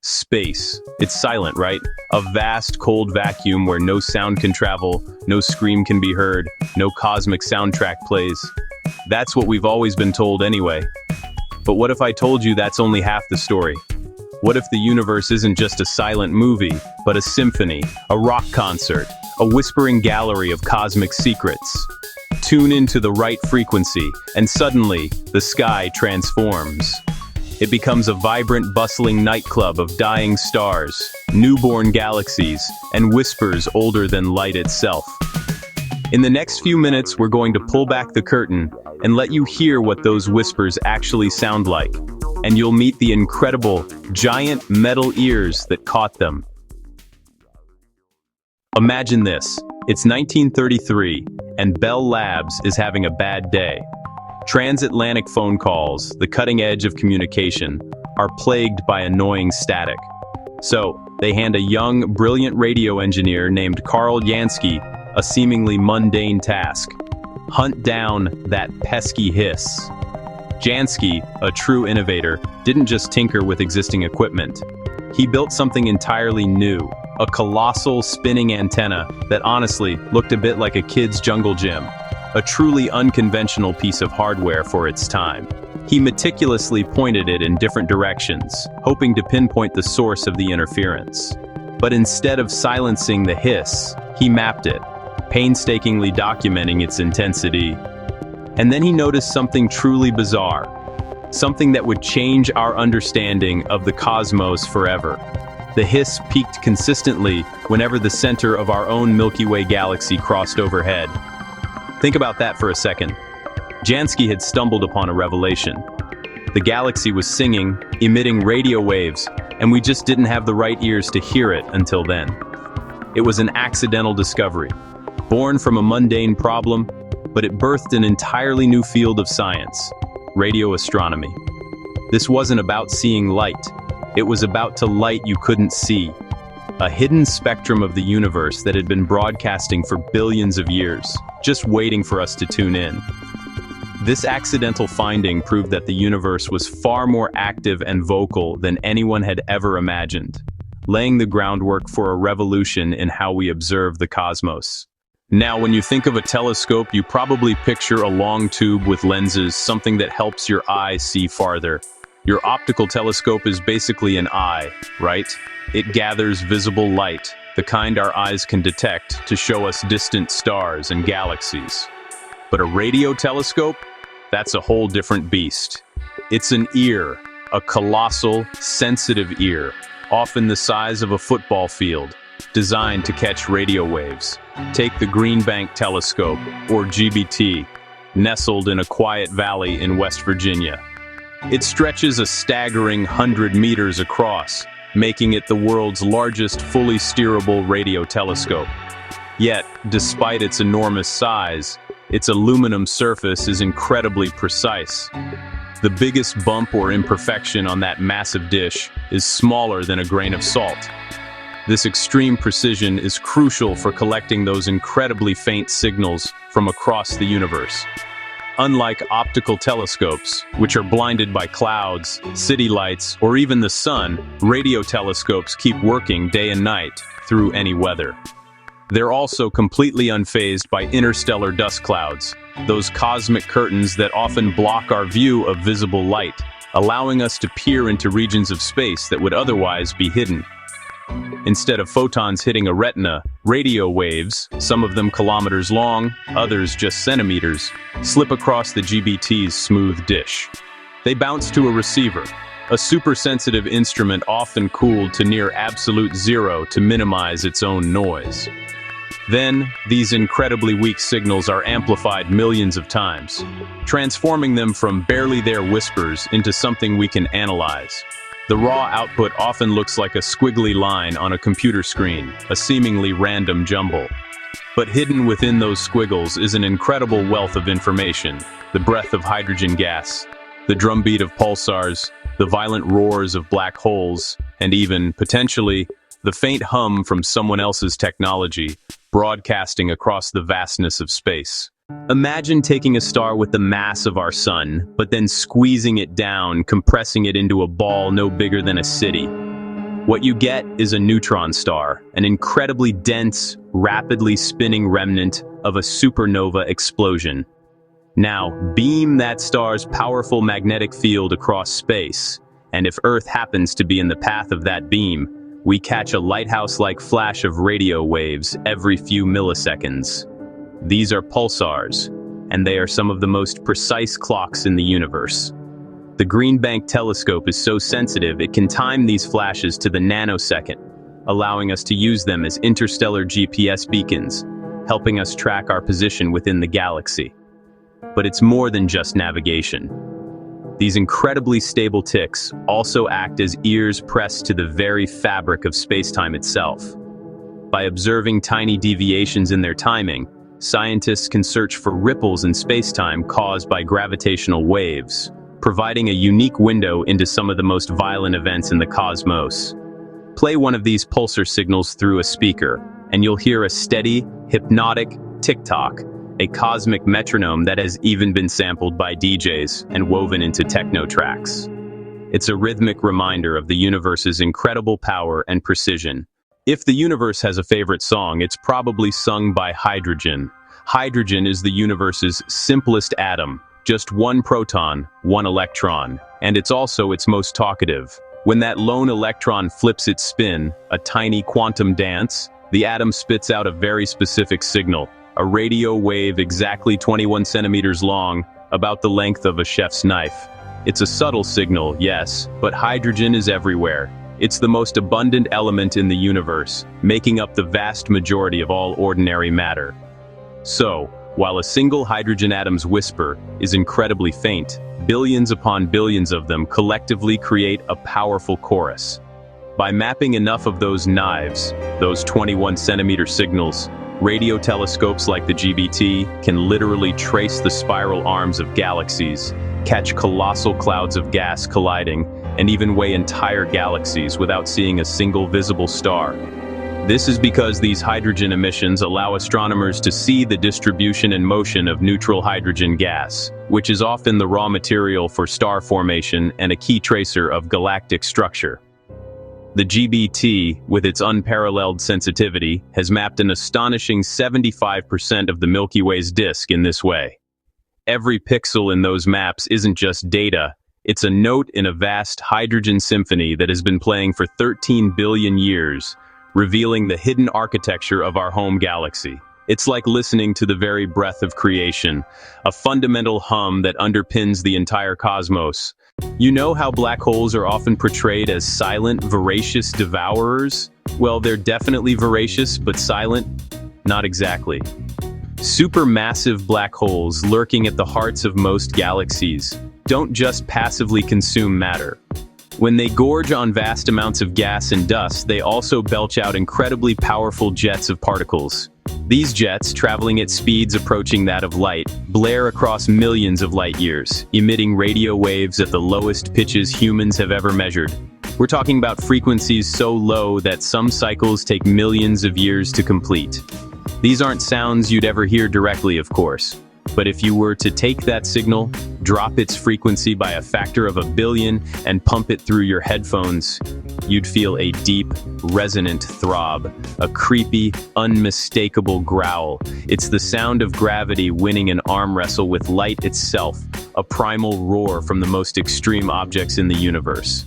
Space. It's silent, right? A vast, cold vacuum where no sound can travel, no scream can be heard, no cosmic soundtrack plays. That's what we've always been told anyway. But what if I told you that's only half the story? What if the universe isn't just a silent movie, but a symphony, a rock concert, a whispering gallery of cosmic secrets? Tune into the right frequency, and suddenly, the sky transforms. It becomes a vibrant, bustling nightclub of dying stars, newborn galaxies, and whispers older than light itself. In the next few minutes, we're going to pull back the curtain and let you hear what those whispers actually sound like. And you'll meet the incredible, giant metal ears that caught them. Imagine this. It's 1933, and Bell Labs is having a bad day. Transatlantic phone calls, the cutting edge of communication, are plagued by annoying static. So, they hand a young, brilliant radio engineer named Carl Yansky a seemingly mundane task: hunt down that pesky hiss. Jansky, a true innovator, didn't just tinker with existing equipment. He built something entirely new, a colossal spinning antenna that honestly looked a bit like a kid's jungle gym. A truly unconventional piece of hardware for its time. He meticulously pointed it in different directions, hoping to pinpoint the source of the interference. But instead of silencing the hiss, he mapped it, painstakingly documenting its intensity. And then he noticed something truly bizarre, something that would change our understanding of the cosmos forever. The hiss peaked consistently whenever the center of our own Milky Way galaxy crossed overhead. Think about that for a second. Jansky had stumbled upon a revelation. The galaxy was singing, emitting radio waves, and we just didn't have the right ears to hear it until then. It was an accidental discovery, born from a mundane problem, but it birthed an entirely new field of science: radio astronomy. This wasn't about seeing light. It was about to light you couldn't see. A hidden spectrum of the universe that had been broadcasting for billions of years, just waiting for us to tune in. This accidental finding proved that the universe was far more active and vocal than anyone had ever imagined, laying the groundwork for a revolution in how we observe the cosmos. Now, when you think of a telescope, you probably picture a long tube with lenses, something that helps your eye see farther. Your optical telescope is basically an eye, right? It gathers visible light, the kind our eyes can detect, to show us distant stars and galaxies. But a radio telescope? That's a whole different beast. It's an ear, a colossal, sensitive ear, often the size of a football field, designed to catch radio waves. Take the Green Bank Telescope, or GBT, nestled in a quiet valley in West Virginia. It stretches a staggering 100 meters across, making it the world's largest fully steerable radio telescope. Yet, despite its enormous size, its aluminum surface is incredibly precise. The biggest bump or imperfection on that massive dish is smaller than a grain of salt. This extreme precision is crucial for collecting those incredibly faint signals from across the universe. Unlike optical telescopes, which are blinded by clouds, city lights, or even the sun, radio telescopes keep working day and night through any weather. They're also completely unfazed by interstellar dust clouds, those cosmic curtains that often block our view of visible light, allowing us to peer into regions of space that would otherwise be hidden. Instead of photons hitting a retina, radio waves, some of them kilometers long, others just centimeters, slip across the GBT's smooth dish. They bounce to a receiver, a super-sensitive instrument often cooled to near absolute zero to minimize its own noise. Then, these incredibly weak signals are amplified millions of times, transforming them from barely there whispers into something we can analyze. The raw output often looks like a squiggly line on a computer screen, a seemingly random jumble. But hidden within those squiggles is an incredible wealth of information: the breath of hydrogen gas, the drumbeat of pulsars, the violent roars of black holes, and even, potentially, the faint hum from someone else's technology, broadcasting across the vastness of space. Imagine taking a star with the mass of our sun, but then squeezing it down, compressing it into a ball no bigger than a city. What you get is a neutron star, an incredibly dense, rapidly spinning remnant of a supernova explosion. Now, beam that star's powerful magnetic field across space, and if Earth happens to be in the path of that beam, we catch a lighthouse-like flash of radio waves every few milliseconds. These are pulsars, and they are some of the most precise clocks in the universe. The Green Bank telescope is so sensitive it can time these flashes to the nanosecond, allowing us to use them as interstellar GPS beacons, helping us track our position within the galaxy. But it's more than just navigation. These incredibly stable ticks also act as ears pressed to the very fabric of space-time itself. By observing tiny deviations in their timing, scientists can search for ripples in space-time caused by gravitational waves, providing a unique window into some of the most violent events in the cosmos. Play one of these pulsar signals through a speaker, and you'll hear a steady, hypnotic tick-tock, a cosmic metronome that has even been sampled by DJs and woven into techno tracks. It's a rhythmic reminder of the universe's incredible power and precision. If the universe has a favorite song, it's probably sung by hydrogen. Hydrogen is the universe's simplest atom, just one proton, one electron, and it's also its most talkative. When that lone electron flips its spin, a tiny quantum dance, the atom spits out a very specific signal, a radio wave exactly 21 centimeters long, about the length of a chef's knife. It's a subtle signal, yes, but hydrogen is everywhere. It's the most abundant element in the universe, making up the vast majority of all ordinary matter. So, while a single hydrogen atom's whisper is incredibly faint, billions upon billions of them collectively create a powerful chorus. By mapping enough of those knives, those 21-centimeter signals, radio telescopes like the GBT can literally trace the spiral arms of galaxies, catch colossal clouds of gas colliding, and even weigh entire galaxies without seeing a single visible star. This is because these hydrogen emissions allow astronomers to see the distribution and motion of neutral hydrogen gas, which is often the raw material for star formation and a key tracer of galactic structure. The GBT, with its unparalleled sensitivity, has mapped an astonishing 75% of the Milky Way's disk in this way. Every pixel in those maps isn't just data, it's a note in a vast hydrogen symphony that has been playing for 13 billion years, revealing the hidden architecture of our home galaxy. It's like listening to the very breath of creation, a fundamental hum that underpins the entire cosmos. You know how black holes are often portrayed as silent, voracious devourers? Well, they're definitely voracious, but silent? Not exactly. Supermassive black holes lurking at the hearts of most galaxies don't just passively consume matter. When they gorge on vast amounts of gas and dust, they also belch out incredibly powerful jets of particles. These jets, traveling at speeds approaching that of light, blare across millions of light years, emitting radio waves at the lowest pitches humans have ever measured. We're talking about frequencies so low that some cycles take millions of years to complete. These aren't sounds you'd ever hear directly, of course. But if you were to take that signal, drop its frequency by a factor of 1 billion, and pump it through your headphones, you'd feel a deep, resonant throb, a creepy, unmistakable growl. It's the sound of gravity winning an arm wrestle with light itself, a primal roar from the most extreme objects in the universe.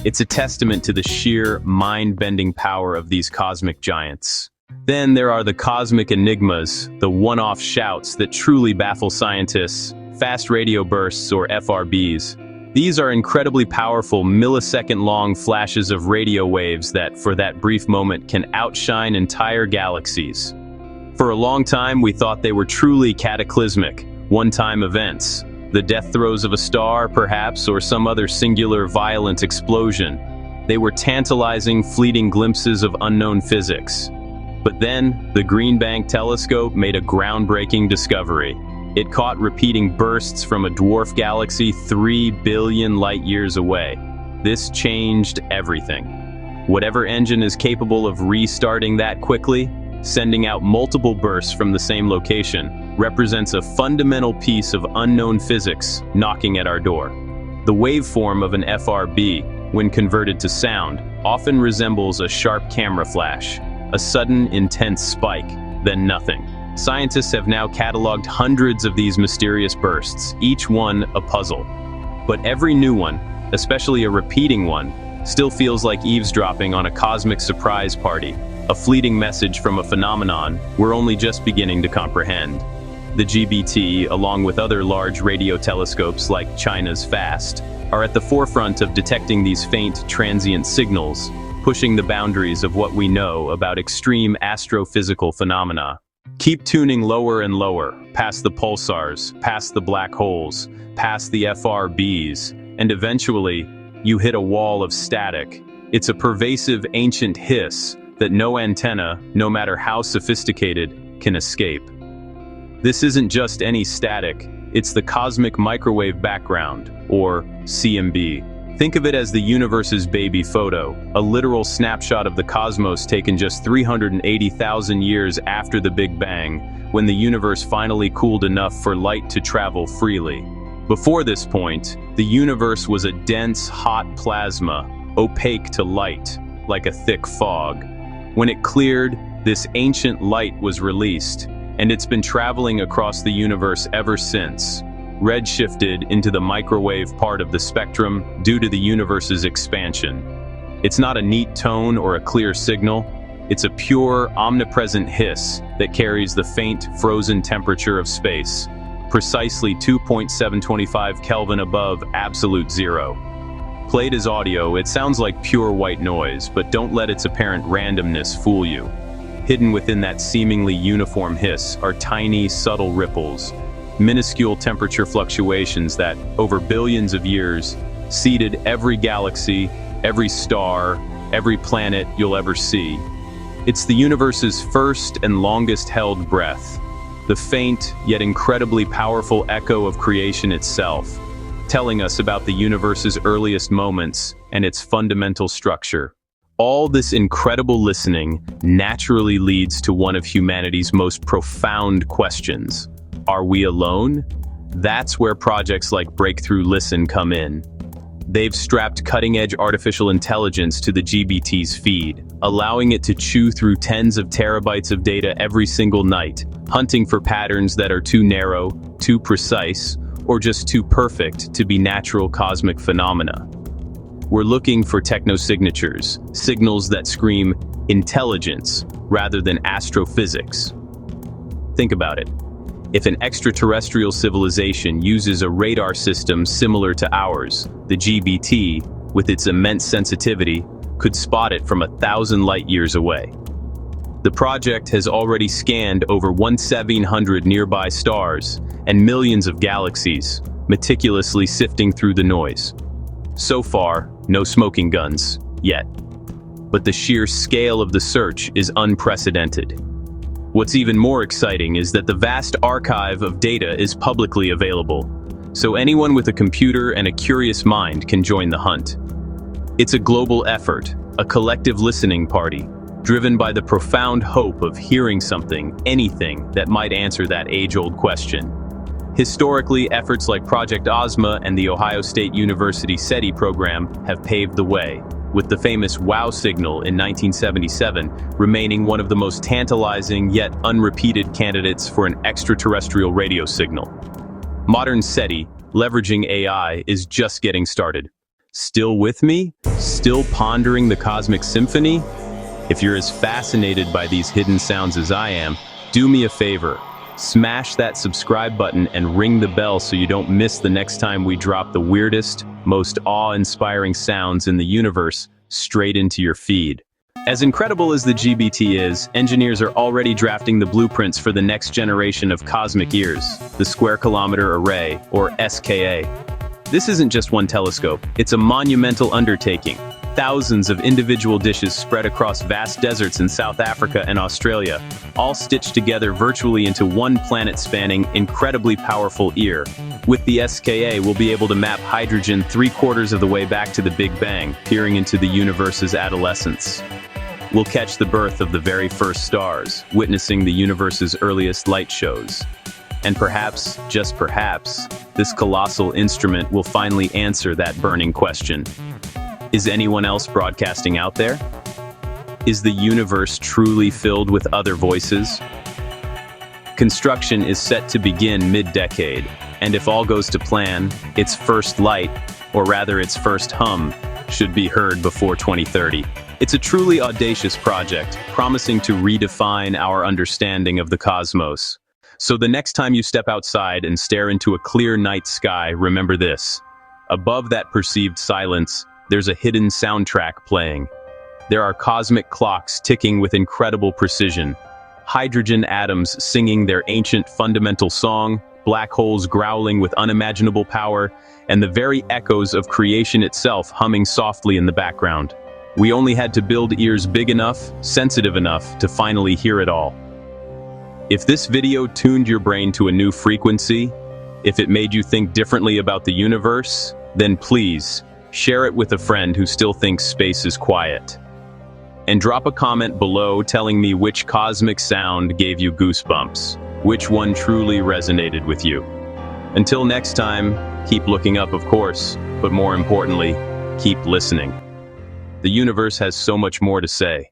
It's a testament to the sheer, mind-bending power of these cosmic giants. Then there are the cosmic enigmas, the one-off shouts that truly baffle scientists, fast radio bursts or FRBs. These are incredibly powerful, millisecond-long flashes of radio waves that, for that brief moment, can outshine entire galaxies. For a long time, we thought they were truly cataclysmic, one-time events. The death throes of a star, perhaps, or some other singular, violent explosion. They were tantalizing, fleeting glimpses of unknown physics. But then, the Green Bank telescope made a groundbreaking discovery. It caught repeating bursts from a dwarf galaxy 3 billion light-years away. This changed everything. Whatever engine is capable of restarting that quickly, sending out multiple bursts from the same location, represents a fundamental piece of unknown physics knocking at our door. The waveform of an FRB, when converted to sound, often resembles a sharp camera flash, a sudden, intense spike, then nothing. Scientists have now cataloged hundreds of these mysterious bursts, each one a puzzle. But every new one, especially a repeating one, still feels like eavesdropping on a cosmic surprise party, a fleeting message from a phenomenon we're only just beginning to comprehend. The GBT, along with other large radio telescopes like China's FAST, are at the forefront of detecting these faint, transient signals, pushing the boundaries of what we know about extreme astrophysical phenomena. Keep tuning lower and lower, past the pulsars, past the black holes, past the FRBs, and eventually, you hit a wall of static. It's a pervasive, ancient hiss that no antenna, no matter how sophisticated, can escape. This isn't just any static, it's the cosmic microwave background, or CMB. Think of it as the universe's baby photo, a literal snapshot of the cosmos taken just 380,000 years after the Big Bang, when the universe finally cooled enough for light to travel freely. Before this point, the universe was a dense, hot plasma, opaque to light, like a thick fog. When it cleared, this ancient light was released, and it's been traveling across the universe ever since, redshifted into the microwave part of the spectrum due to the universe's expansion. It's not a neat tone or a clear signal, it's a pure, omnipresent hiss that carries the faint, frozen temperature of space, precisely 2.725 Kelvin above absolute zero. Played as audio, it sounds like pure white noise, but don't let its apparent randomness fool you. Hidden within that seemingly uniform hiss are tiny, subtle ripples, minuscule temperature fluctuations that, over billions of years, seeded every galaxy, every star, every planet you'll ever see. It's the universe's first and longest-held breath, the faint yet incredibly powerful echo of creation itself, telling us about the universe's earliest moments and its fundamental structure. All this incredible listening naturally leads to one of humanity's most profound questions. Are we alone? That's where projects like Breakthrough Listen come in. They've strapped cutting-edge artificial intelligence to the GBT's feed, allowing it to chew through tens of terabytes of data every single night, hunting for patterns that are too narrow, too precise, or just too perfect to be natural cosmic phenomena. We're looking for technosignatures, signals that scream intelligence rather than astrophysics. Think about it. If an extraterrestrial civilization uses a radar system similar to ours, the GBT, with its immense sensitivity, could spot it from 1,000 light-years away. The project has already scanned over 1,700 nearby stars and millions of galaxies, meticulously sifting through the noise. So far, no smoking guns, yet. But the sheer scale of the search is unprecedented. What's even more exciting is that the vast archive of data is publicly available, so anyone with a computer and a curious mind can join the hunt. It's a global effort, a collective listening party, driven by the profound hope of hearing something, anything, that might answer that age-old question. Historically, efforts like Project Ozma and the Ohio State University SETI program have paved the way, with the famous WOW signal in 1977 remaining one of the most tantalizing yet unrepeated candidates for an extraterrestrial radio signal. Modern SETI, leveraging AI, is just getting started. Still with me? Still pondering the cosmic symphony? If you're as fascinated by these hidden sounds as I am, do me a favor. Smash that subscribe button and ring the bell so you don't miss the next time we drop the weirdest, most awe-inspiring sounds in the universe straight into your feed. As incredible as the GBT is, engineers are already drafting the blueprints for the next generation of cosmic ears, the Square Kilometer Array, or SKA. This isn't just one telescope, it's a monumental undertaking. Thousands of individual dishes spread across vast deserts in South Africa and Australia, all stitched together virtually into one planet-spanning, incredibly powerful ear. With the SKA, we'll be able to map hydrogen 3/4 of the way back to the Big Bang, peering into the universe's adolescence. We'll catch the birth of the very first stars, witnessing the universe's earliest light shows. And perhaps, just perhaps, this colossal instrument will finally answer that burning question. Is anyone else broadcasting out there? Is the universe truly filled with other voices? Construction is set to begin mid-decade, and if all goes to plan, its first light, or rather its first hum, should be heard before 2030. It's a truly audacious project, promising to redefine our understanding of the cosmos. So the next time you step outside and stare into a clear night sky, remember this. Above that perceived silence, there's a hidden soundtrack playing. There are cosmic clocks ticking with incredible precision, hydrogen atoms singing their ancient fundamental song, black holes growling with unimaginable power, and the very echoes of creation itself humming softly in the background. We only had to build ears big enough, sensitive enough, to finally hear it all. If this video tuned your brain to a new frequency, if it made you think differently about the universe, then please, share it with a friend who still thinks space is quiet. And drop a comment below telling me which cosmic sound gave you goosebumps, which one truly resonated with you. Until next time, keep looking up, of course, but more importantly, keep listening. The universe has so much more to say.